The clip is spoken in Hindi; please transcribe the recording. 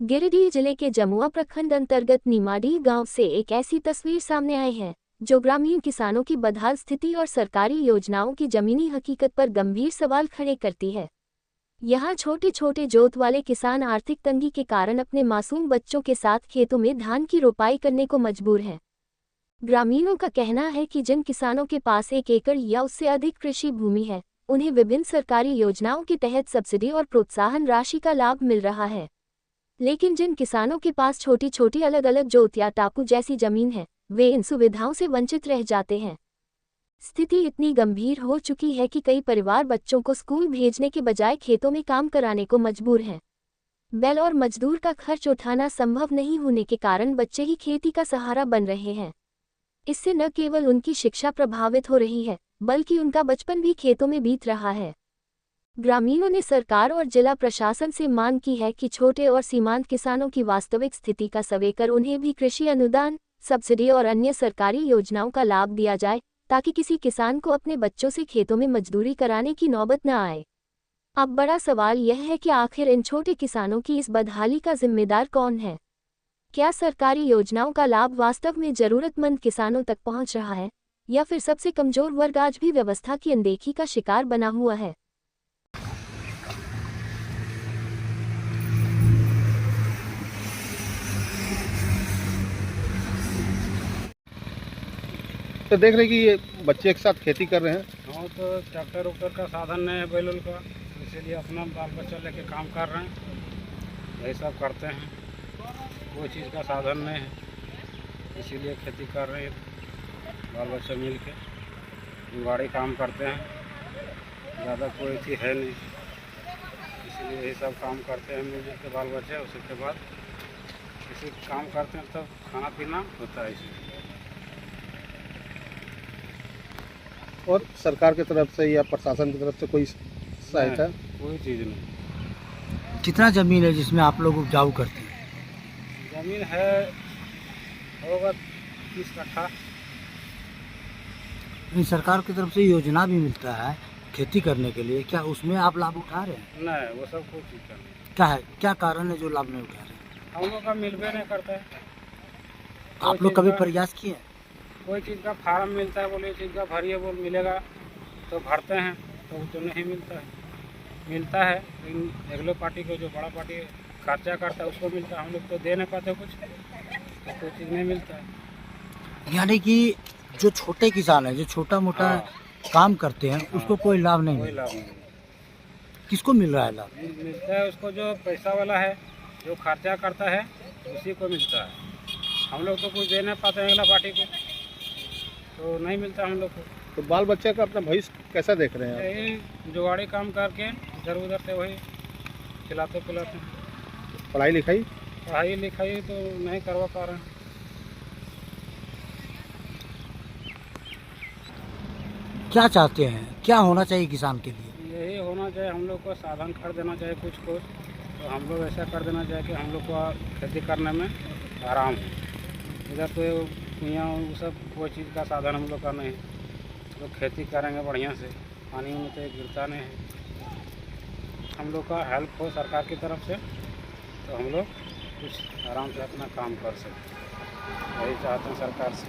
गिरिडीह जिले के जमुआ प्रखंड अंतर्गत नीमाडीह गांव से एक ऐसी तस्वीर सामने आई है जो ग्रामीण किसानों की बदहाल स्थिति और सरकारी योजनाओं की जमीनी हकीकत पर गंभीर सवाल खड़े करती है। यहाँ छोटे छोटे जोत वाले किसान आर्थिक तंगी के कारण अपने मासूम बच्चों के साथ खेतों में धान की रोपाई करने को मजबूर हैं। ग्रामीणों का कहना है कि जिन किसानों के पास 1 एकड़ या उससे अधिक कृषि भूमि है, उन्हें विभिन्न सरकारी योजनाओं के तहत सब्सिडी और प्रोत्साहन राशि का लाभ मिल रहा है, लेकिन जिन किसानों के पास छोटी छोटी अलग अलग जोत या टापू जैसी जमीन है, वे इन सुविधाओं से वंचित रह जाते हैं। स्थिति इतनी गंभीर हो चुकी है कि कई परिवार बच्चों को स्कूल भेजने के बजाय खेतों में काम कराने को मजबूर हैं। बैल और मजदूर का खर्च उठाना संभव नहीं होने के कारण बच्चे ही खेती का सहारा बन रहे हैं। इससे न केवल उनकी शिक्षा प्रभावित हो रही है, बल्कि उनका बचपन भी खेतों में बीत रहा है। ग्रामीणों ने सरकार और जिला प्रशासन से मांग की है कि छोटे और सीमांत किसानों की वास्तविक स्थिति का सर्वे कर उन्हें भी कृषि अनुदान, सब्सिडी और अन्य सरकारी योजनाओं का लाभ दिया जाए, ताकि किसी किसान को अपने बच्चों से खेतों में मजदूरी कराने की नौबत न आए। अब बड़ा सवाल यह है कि आखिर इन छोटे किसानों की इस बदहाली का जिम्मेदार कौन है? क्या सरकारी योजनाओं का लाभ वास्तव में जरूरतमंद किसानों तक पहुंच रहा है, या फिर सबसे कमजोर वर्ग आज भी व्यवस्था की अनदेखी का शिकार बना हुआ है? तो देख रहे कि ये बच्चे एक साथ खेती कर रहे हैं। हाँ, तो ट्रैक्टर उक्टर का साधन नहीं है बैल का, इसीलिए अपना बाल बच्चा लेके काम कर रहे हैं, यही सब करते हैं। कोई चीज़ का साधन नहीं है, इसीलिए खेती कर रहे हैं बाल बच्चा मिल के। जुगाड़ी काम करते हैं, ज़्यादा कोई चीज़ है नहीं, इसीलिए यही सब काम करते हैं मिल के बाल बच्चे। उसके बाद किसी काम करते हैं तब खाना पीना होता है इसीलिए। और सरकार की तरफ से या प्रशासन की तरफ से कोई सहायता? कोई चीज़ नहीं। कितना ज़मीन है जिसमें आप लोग उपजाऊ करते हैं? ज़मीन है होगा 30 कट्ठा। सरकार की तरफ से योजना भी मिलता है खेती करने के लिए, क्या उसमें आप लाभ उठा रहे हैं? नहीं, वो सब कोई चीज़ का नहीं। क्या है, क्या कारण है जो लाभ नहीं उठा रहे हैं? हम लोग का मिलबे नहीं करता है। आप लोग कभी प्रयास किए? कोई चीज़ का फार्म मिलता है, बोले चीज़ का भरिए बोल मिलेगा तो भरते हैं, तो नहीं मिलता है। मिलता है लेकिन अगले पार्टी को, जो बड़ा पार्टी खर्चा करता है उसको मिलता है। हम लोग तो दे नहीं पाते कुछ, तो कोई चीज़ नहीं मिलता है। यानी कि जो छोटे किसान है, जो छोटा मोटा काम करते हैं, उसको कोई लाभ नहीं कोई मिला। लाभ नहीं किसको मिल रहा है लाभ? मिलता है उसको जो पैसा वाला है, जो खर्चा करता है उसी को मिलता है। हम लोग तो कुछ दे नहीं पाते हैं अगला पार्टी को, तो नहीं मिलता हम लोग को। तो बाल बच्चे का अपना भविष्य कैसा देख रहे हैं आप? यही जुगाड़ी काम करके इधर उधर से वही खिलाते पिलाते हैं। पढ़ाई लिखाई? पढ़ाई लिखाई तो नहीं करवा पा रहे हैं। क्या चाहते हैं, क्या होना चाहिए किसान के लिए? यही होना चाहिए, हम लोग को साधन कर देना चाहिए कुछ कुछ, तो हम लोग ऐसा कर देना चाहिए कि हम लोग को खेती करने में आराम हो। इधर तो यहाँ वो सब कोई चीज़ का साधन हम लोग का नहीं है। लोग खेती करेंगे बढ़िया से, पानी में तो गिरता नहीं है। हम लोग का हेल्प हो सरकार की तरफ से, तो हम लोग कुछ आराम से अपना काम कर सकते, यही चाहते हैं सरकार से।